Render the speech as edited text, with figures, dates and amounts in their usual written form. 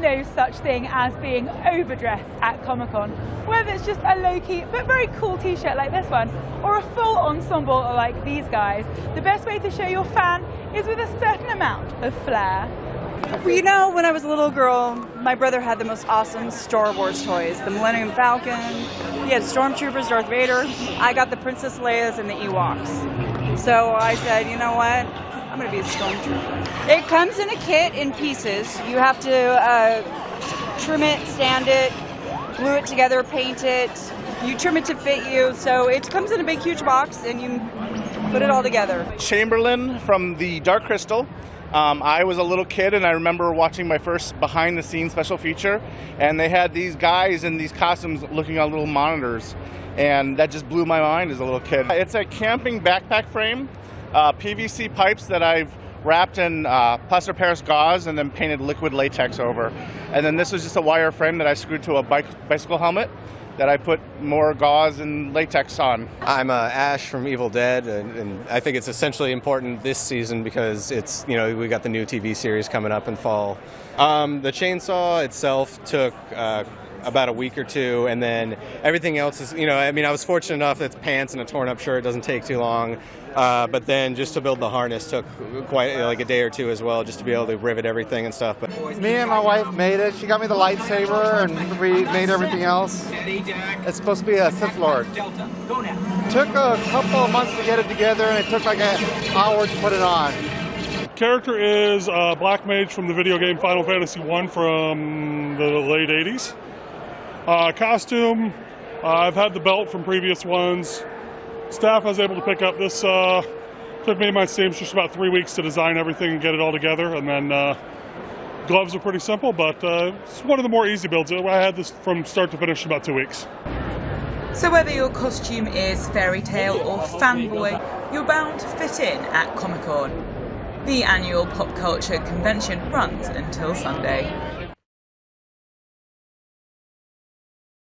no such thing as being overdressed at Comic-Con. Whether it's just a low-key but very cool t-shirt like this one, or a full ensemble like these guys, the best way to show you're a fan is with a certain amount of flair. Well, you know, when I was a little girl, my brother had the most awesome Star Wars toys. The Millennium Falcon, he had Stormtroopers, Darth Vader. I got the Princess Leia's and the Ewoks. So I said, you know what, I'm going to be a Stormtrooper. It comes in a kit in pieces. You have to trim it, sand it, glue it together, paint it. You trim it to fit you. So it comes in a big, huge box, and you put it all together. Chamberlain from the Dark Crystal. I was a little kid and I remember watching my first behind-the-scenes special feature, and they had these guys in these costumes looking at little monitors, and that just blew my mind as a little kid. It's a camping backpack frame, PVC pipes that I've wrapped in plaster Paris gauze and then painted liquid latex over. And then this was just a wire frame that I screwed to a bicycle helmet that I put more gauze and latex on. I'm Ash from Evil Dead, and I think it's essentially important this season because it's, you know, we got the new TV series coming up in fall. The chainsaw itself took about a week or two, and then everything else is, you know, I mean, I was fortunate enough that it's pants and a torn up shirt, doesn't take too long. But then just to build the harness took quite like a day or two as well, just to be able to rivet everything and stuff. But me and my wife made it. She got me the lightsaber, and we made everything else. It's supposed to be a Sith Lord. Took a couple of months to get it together, and it took like an hour to put it on. Character is Black Mage from the video game Final Fantasy I from the late 80s. Costume, I've had the belt from previous ones. Staff I was able to pick up. This took me and my seamstress about 3 weeks to design everything and get it all together. And then gloves are pretty simple, but it's one of the more easy builds. I had this from start to finish in about 2 weeks. So whether your costume is fairy tale or fanboy, you're bound to fit in at Comic-Con. The annual pop culture convention runs until Sunday.